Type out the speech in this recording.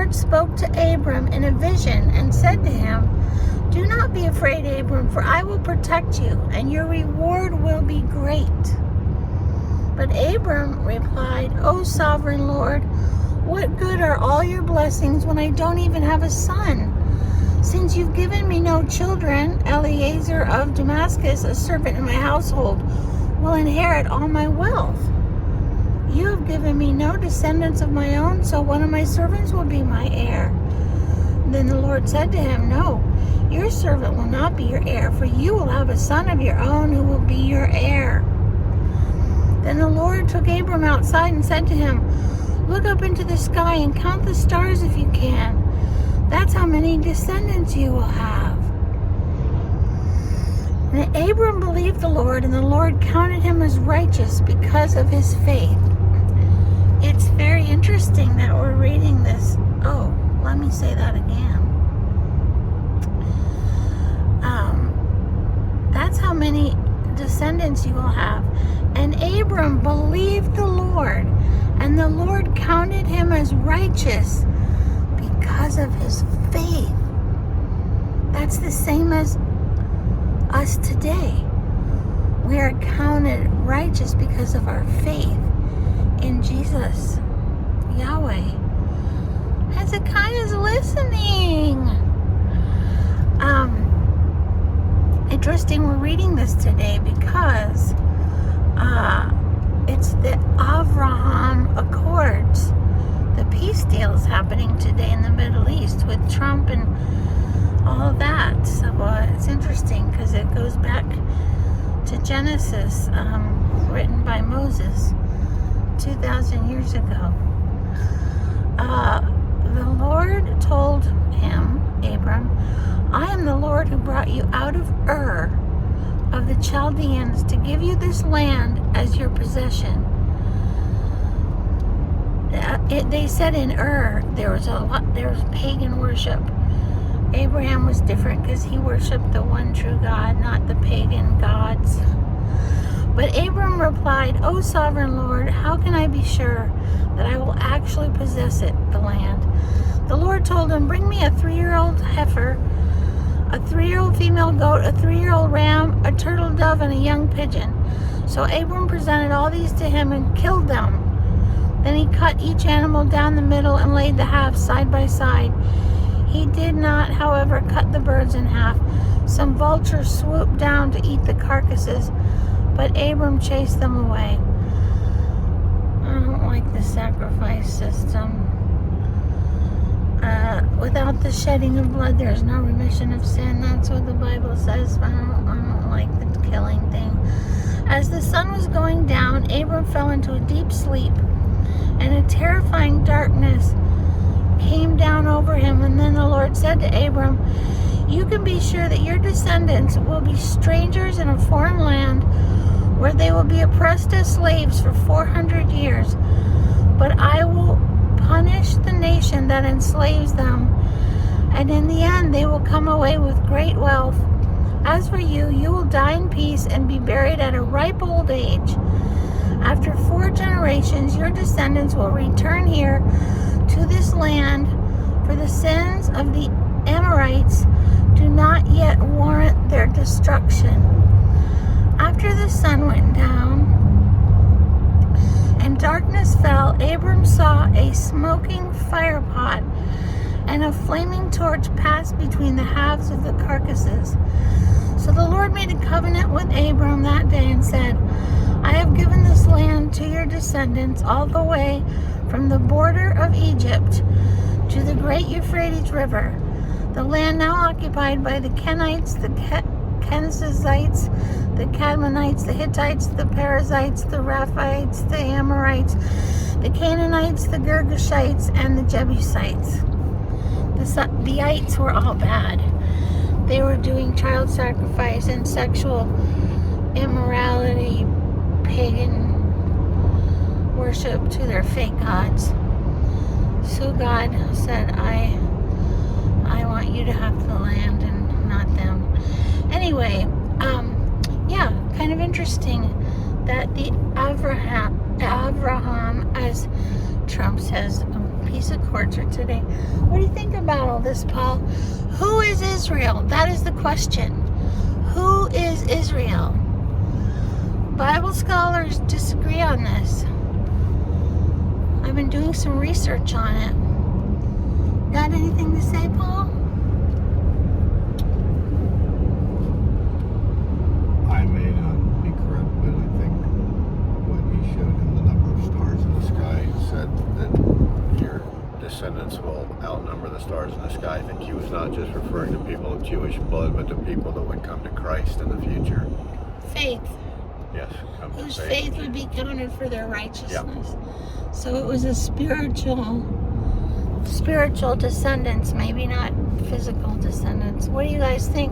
Lord spoke to Abram in a vision and said to him, "Do not be afraid, Abram, for I will protect you, and your reward will be great." But Abram replied, "O sovereign Lord, what good are all your blessings when I don't even have a son? Since you've given me no children, Eliezer of Damascus, a servant in my household, will inherit all my wealth. You have given me no descendants of my own, so one of my servants will be my heir." Then the Lord said to him, "No, your servant will not be your heir, for you will have a son of your own who will be your heir." Then the Lord took Abram outside and said to him, "Look up into the sky and count the stars if you can. That's how many descendants you will have." And Abram believed the Lord, and the Lord counted him as righteous because of his faith. It's very interesting that we're reading this. Oh, let me say that again. That's how many descendants you will have. And Abram believed the Lord, and the Lord counted him as righteous because of his faith. That's the same as us today. We are counted righteous because of our faith in Jesus, Yahweh. Hezekiah's listening. Interesting, we're reading this today because it's the Abraham Accords. The peace deal is happening today in the Middle East with Trump and all of that. So it's interesting because it goes back to Genesis, written by Moses 2,000 years ago. The Lord told him, Abram, "I am the Lord who brought you out of Ur of the Chaldeans to give you this land as your possession." They said in Ur there was pagan worship. Abraham was different because he worshipped the one true God, not the pagan gods. But Abram replied, "O sovereign Lord, how can I be sure that I will actually possess it, the land?" The Lord told him, "Bring me a 3-year-old heifer, a 3-year-old female goat, a 3-year-old ram, a turtle dove, and a young pigeon." So Abram presented all these to him and killed them. Then he cut each animal down the middle and laid the halves side by side. He did not, however, cut the birds in half. Some vultures swooped down to eat the carcasses, but Abram chased them away. I don't like the sacrifice system. Without the shedding of blood, there is no remission of sin. That's what the Bible says. I don't like the killing thing. As the sun was going down, Abram fell into a deep sleep, and a terrifying darkness came down over him. And then the Lord said to Abram, "You can be sure that your descendants will be strangers in a foreign land where they will be oppressed as slaves for 400 years. But I will punish the nation that enslaves them, and in the end they will come away with great wealth. As for you, you will die in peace and be buried at a ripe old age. After 4 generations, your descendants will return here to this land, for the sins of the Amorites do not yet warrant their destruction." After the sun went down and darkness fell, Abram saw a smoking fire pot and a flaming torch pass between the halves of the carcasses. So the Lord made a covenant with Abram that day and said, "I have given this land to your descendants all the way from the border of Egypt to the great Euphrates River, the land now occupied by the Kenites, the Kenizzites, the Cadmonites, the Hittites, the Perizzites, the Rephaites, the Amorites, the Canaanites, the Girgashites, and the Jebusites." The ites were all bad. They were doing child sacrifice and sexual immorality, pagan worship to their fake gods. So God said, I want you to have the land and not them. Anyway, yeah, kind of interesting that the Abraham, as Trump says, piece of torture today. What do you think about all this, Paul? Who is Israel? That is the question. Who is Israel? Bible scholars disagree on this. I've been doing some research on it. Got anything to say, Paul? I may not be correct, but I think when he showed him the number of stars in the sky, he said that your descendants will outnumber the stars in the sky. I think he was not just referring to people of Jewish blood, but to people that would come to Christ in the future. Faith. Yes. Whose faith would be counted for their righteousness. Yeah. So it was a spiritual descendants, maybe not physical descendants. What do you guys think?